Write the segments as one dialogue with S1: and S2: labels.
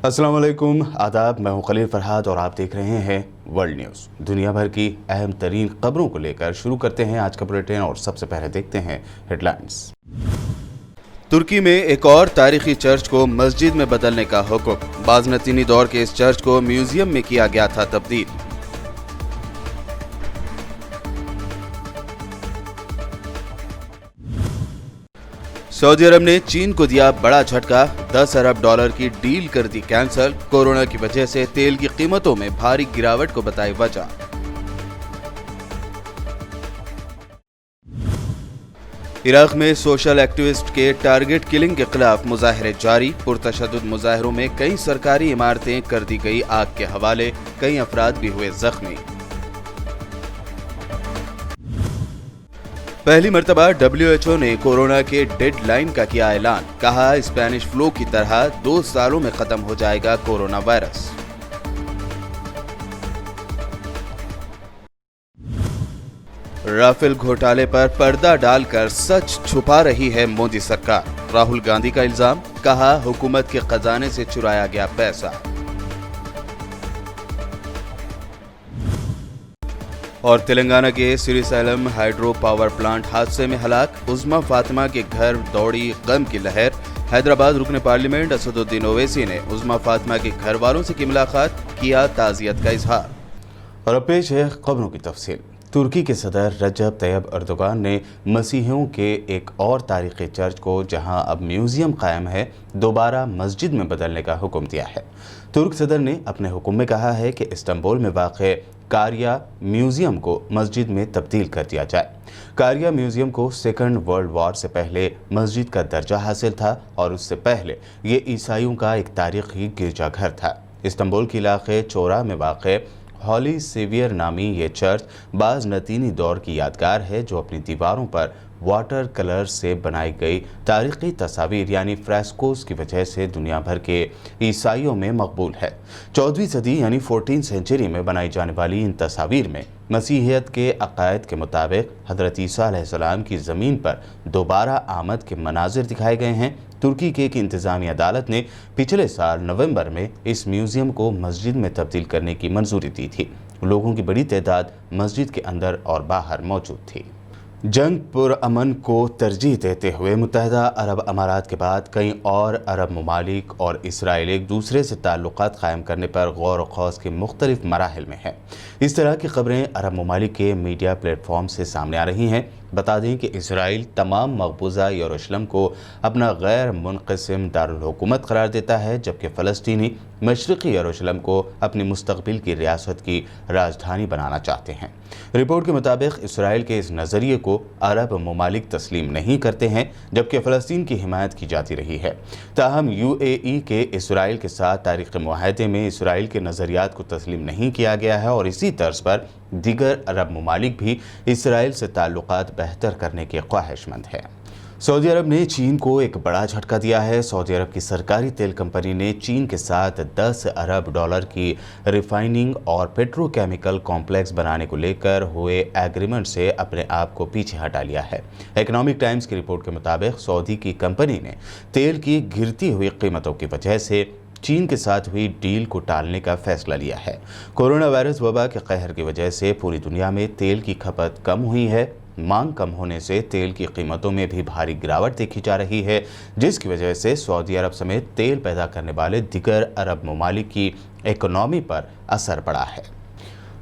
S1: अस्सलाम वालेकुम, आदाब। मैं हूं खलील फरहाद और आप देख रहे हैं वर्ल्ड न्यूज़। दुनिया भर की अहम तरीन खबरों को लेकर शुरू करते हैं आज का बुलेटिन और सबसे पहले देखते हैं हेडलाइंस। तुर्की में एक और तारीखी चर्च को मस्जिद में बदलने का हुक्म। बाज़नतीनी दौर के इस चर्च को म्यूजियम में किया गया था तब्दील। सऊदी अरब ने चीन को दिया बड़ा झटका, 10 अरब डॉलर की डील कर दी कैंसल। कोरोना की वजह से तेल की कीमतों में भारी गिरावट को बताई वजह। इराक में सोशल एक्टिविस्ट के टारगेट किलिंग के खिलाफ मुजाहरे जारी। पुरतशद्दुद मुजाहरों में कई सरकारी इमारतें कर दी गई आग के हवाले, कई अफराद भी हुए जख्मी। पहली मर्तबा WHO ने कोरोना के डेड लाइन का किया ऐलान। कहा स्पेनिश फ्लू की तरह 2 सालों में खत्म हो जाएगा कोरोना वायरस। राफेल घोटाले पर पर्दा डालकर सच छुपा रही है मोदी सरकार। राहुल गांधी का इल्जाम। कहा हुकूमत के खजाने से चुराया गया पैसा। और तेलंगाना के श्रीसैलम हाइड्रो पावर प्लांट हादसे में हलाक। उज़्मा फातिमा के घर दौड़ी गम की लहर। हैदराबाद रुकने पार्लियामेंट असदुद्दीन ओवैसी ने उज़्मा फातिमा के घर वालों से की मुलाकात, किया ताज़ियत का इजहार। और अब पेश है खबरों की तफसील। तुर्की के सदर रजब तैयब अर्दोगान ने मसीहियों के एक और तारीखी चर्च को, जहां अब म्यूजियम कायम है, दोबारा मस्जिद में बदलने का हुक्म दिया है। तुर्क सदर ने अपने हुक्म में कहा है कि इस्तांबुल में वाक़े कारिया म्यूजियम को मस्जिद में तब्दील कर दिया जाए। कारिया म्यूजियम को सेकंड वर्ल्ड वॉर से पहले मस्जिद का दर्जा हासिल था और उससे पहले ये ईसाइयों का एक तारीखी गिरजाघर था। इस्तांबुल के इलाके चोरा में वाक़े हॉली सेवियर नामी ये चर्च बाज़नतीनी दौर की यादगार है, जो अपनी दीवारों पर वाटर कलर से बनाई गई तारीखी तस्वीर यानी फ्रेस्कोस की वजह से दुनिया भर के ईसाइयों में मकबूल है। 14वीं सदी यानी 14th सेंचुरी में बनाई जाने वाली इन तस्वीर में मसीहियत के अकायद के मुताबिक हज़रत ईसा अलैहिस्सलाम की ज़मीन पर दोबारा आमद के मनाजिर दिखाए गए हैं। तुर्की की एक इंतज़ामी अदालत ने पिछले साल नवंबर में इस म्यूज़ियम को मस्जिद में तब्दील करने की मंजूरी दी थी। लोगों की बड़ी तादाद मस्जिद के अंदर और बाहर मौजूद थी। जंग पुरअमन को तरजीह देते हुए मुत्तहिदा अरब अमारात के बाद कई और अरब ममालिक और इसराइल एक दूसरे से ताल्लुकात कायम करने पर गौर व खौज के मुख्तलिफ मराहिल में हैं। इस तरह की खबरें अरब ममालिक के मीडिया प्लेटफॉर्म से सामने आ रही हैं। बता दें कि इसराइल तमाम मकबूजा यरूशलेम को अपना गैर मुनक़सिम दारुल हुकूमत करार देता है, जबकि फ़लस्तीनी मशरक़ी यरूशलेम को अपनी मुस्तक़बिल की रियासत की राजधानी बनाना चाहते हैं। रिपोर्ट के मुताबिक इसराइल के इस नज़रिए को अरब ममालिक तस्लीम नहीं करते हैं, जबकि फ़लस्तीन की हिमायत की जाती रही है। ताहम UAE के इसराइल के साथ तारीख़ी मुआहदे में इसराइल के नज़रियात को तस्लीम नहीं किया गया है और इसी तर्ज पर दीगर अरब ममालिक भी इसराइल से ताल्लुकात बेहतर करने के ख्वाहिशमंद हैं। सऊदी अरब ने चीन को एक बड़ा झटका दिया है। सऊदी अरब की सरकारी तेल कंपनी ने चीन के साथ 10 अरब डॉलर की रिफाइनिंग और पेट्रोकेमिकल कॉम्प्लेक्स बनाने को लेकर हुए एग्रीमेंट से अपने आप को पीछे हटा लिया है। इकोनॉमिक टाइम्स की रिपोर्ट के मुताबिक सऊदी की कंपनी ने तेल की गिरती हुई कीमतों की वजह से चीन के साथ हुई डील को टालने का फैसला लिया है। कोरोना वायरस वबा के कहर की वजह से पूरी दुनिया में तेल की खपत कम हुई है। मांग कम होने से तेल की कीमतों में भी भारी गिरावट देखी जा रही है, जिसकी वजह से सऊदी अरब समेत तेल पैदा करने वाले दिगर अरब ममालिक की इकोनॉमी पर असर पड़ा है।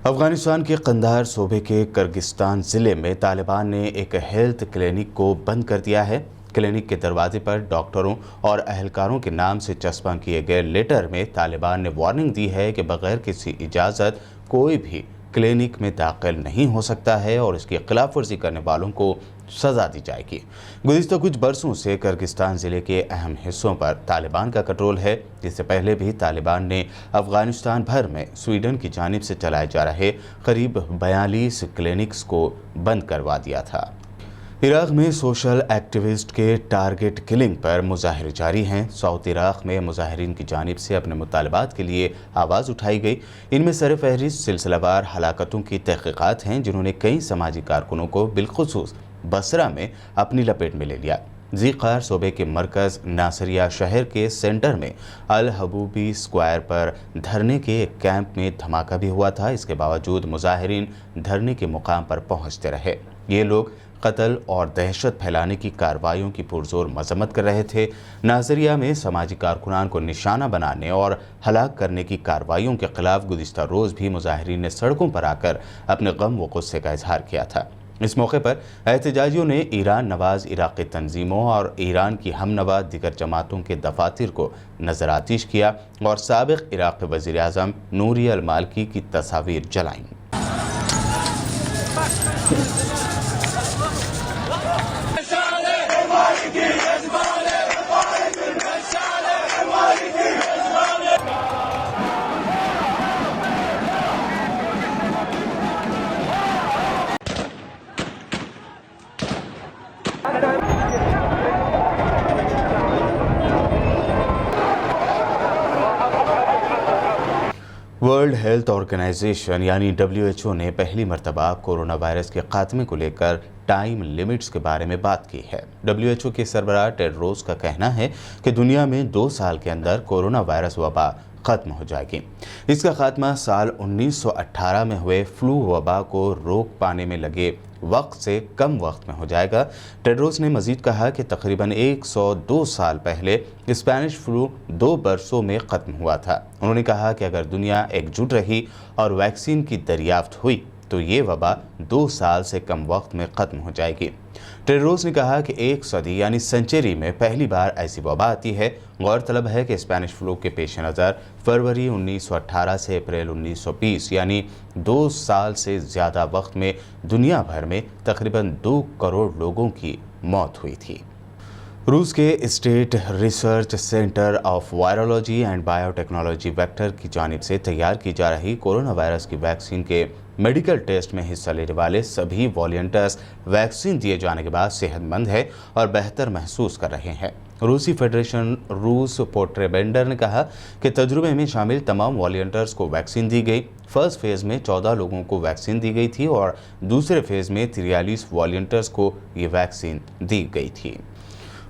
S1: अफगानिस्तान के कंधार सूबे के किर्गिस्तान ज़िले में तालिबान ने एक हेल्थ क्लिनिक को बंद कर दिया है। क्लिनिक के दरवाजे पर डॉक्टरों और अहलकारों के नाम से चस्पा किए गए लेटर में तालिबान ने वार्निंग दी है कि बगैर किसी इजाज़त कोई भी क्लिनिक में दाखिल नहीं हो सकता है और इसकी खिलाफ वर्जी करने वालों को सज़ा दी जाएगी। गुज़िश्ता कुछ बरसों से किर्गिस्तान ज़िले के अहम हिस्सों पर तालिबान का कंट्रोल है। इससे पहले भी तालिबान ने अफ़गानिस्तान भर में स्वीडन की जानिब से चलाए जा रहे करीब 42 क्लिनिक्स को बंद करवा दिया था। इराक़ में सोशल एक्टिविस्ट के टारगेट किलिंग पर मुजाहरे जारी हैं। साउथ इराक़ में मुजाहिरीन की जानिब से अपने मुतालबात के लिए आवाज़ उठाई गई। इनमें सरफ़हरिस्त सिलसिलावार हलाकतों की तहक़ीक़ात हैं, जिन्होंने कई समाजी कारकुनों को बिलखुसूस बसरा में अपनी लपेट में ले लिया। ज़ीक़ार सूबे के मरकज़ नासरिया शहर के सेंटर में अल हबूबी स्क्वायर पर धरने के एक कैंप में धमाका भी हुआ था। इसके बावजूद मुजाहिरीन धरने के मुकाम पर पहुंचते रहे। ये लोग कत्ल और दहशत फैलाने की कार्रवाइयों की पुरजोर मजम्मत कर रहे थे। नाज़रिया में समाजी कारकुनान को निशाना बनाने और हलाक करने की कार्रवाइयों के खिलाफ गुज़िश्ता रोज़ भी मुजाहिरीन ने सड़कों पर आकर अपने गम व गुस्से का इजहार किया था। इस मौके पर एहतजाजियों ने ईरान नवाज इराक़ी तंजीमों और ईरान की हमनवा दिगर जमातों के दफातर को नज़र आतिश किया और साबिक़ इराक़ी वज़ीर आज़म नूरी अल मालिकी की तस्वीर जलाईं। वर्ल्ड हेल्थ ऑर्गेनाइजेशन यानी WHO ने पहली मरतबा कोरोना वायरस के खात्मे को लेकर टाइम लिमिट्स के बारे में बात की है। WHO के सरबराह टेड्रोस का कहना है कि दुनिया में 2 साल के अंदर कोरोना वायरस वबा ख़त्म हो जाएगी। इसका खात्मा साल 1918 में हुए फ्लू वबा को रोक पाने में लगे वक्त से कम वक्त में हो जाएगा। टेड्रोस ने मजीद कहा कि तकरीबन 102 साल पहले स्पेनिश फ्लू 2 बरसों में ख़त्म हुआ था। उन्होंने कहा कि अगर दुनिया एकजुट रही और वैक्सीन की दरियाफ्त हुई तो ये वबा 2 साल से कम वक्त में ख़त्म हो जाएगी। टेड्रोस ने कहा कि 1 सदी यानी सेंचुरी में पहली बार ऐसी वबा आती है। गौरतलब है कि स्पेनिश फ्लू के पेश नज़र फरवरी 1918 से अप्रैल 1920 यानी 2 साल से ज़्यादा वक्त में दुनिया भर में तकरीबन 2 करोड़ लोगों की मौत हुई थी। रूस के state research centre of virology and biotechnology vector की जानिब से तैयार की जा रही कोरोना वायरस की वैक्सीन के मेडिकल टेस्ट में हिस्सा लेने वाले सभी वॉलंटियर्स वैक्सीन दिए जाने के बाद सेहतमंद है और बेहतर महसूस कर रहे हैं। रूसी फेडरेशन रूस पोर्ट्रेबेंडर ने कहा कि तजुर्बे में शामिल तमाम वॉलंटियर्स को वैक्सीन दी गई। फर्स्ट फेज़ में 14 लोगों को वैक्सीन दी गई थी और दूसरे फेज़ में 43 वॉलंटियर्स को ये वैक्सीन दी गई थी।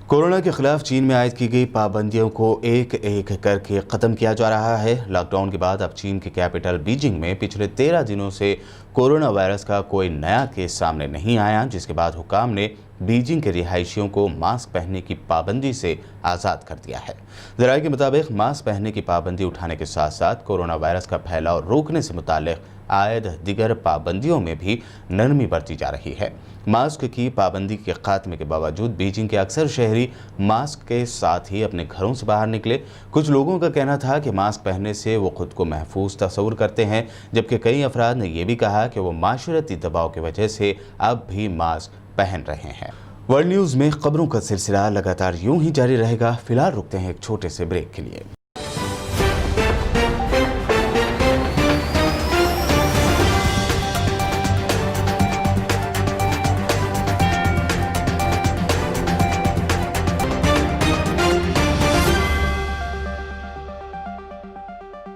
S1: कोरोना के खिलाफ चीन में आयद की गई पाबंदियों को एक एक करके ख़त्म किया जा रहा है। लॉकडाउन के बाद अब चीन की कैपिटल बीजिंग में पिछले 13 दिनों से कोरोना वायरस का कोई नया केस सामने नहीं आया, जिसके बाद हुकाम ने बीजिंग के रिहायशियों को मास्क पहनने की पाबंदी से आज़ाद कर दिया है। ज़राए के मुताबिक मास्क पहनने की पाबंदी उठाने के साथ साथ कोरोना वायरस का फैलाव रोकने से मुताल्लिक़ आयद दिगर पाबंदियों में भी नरमी बरती जा रही है। मास्क की पाबंदी के खात्मे के बावजूद बीजिंग के अक्सर शहरी मास्क के साथ ही अपने घरों से बाहर निकले। कुछ लोगों का कहना था कि मास्क पहनने से वो खुद को महफूज तस्वुर करते हैं, जबकि कई अफराद ने यह भी कहा कि वो माशरती दबाव की वजह से अब भी मास्क पहन रहे हैं। वर्ल्ड न्यूज़ में खबरों का सिलसिला लगातार यूं ही जारी रहेगा। फिलहाल रुकते हैं एक छोटे से ब्रेक के लिए।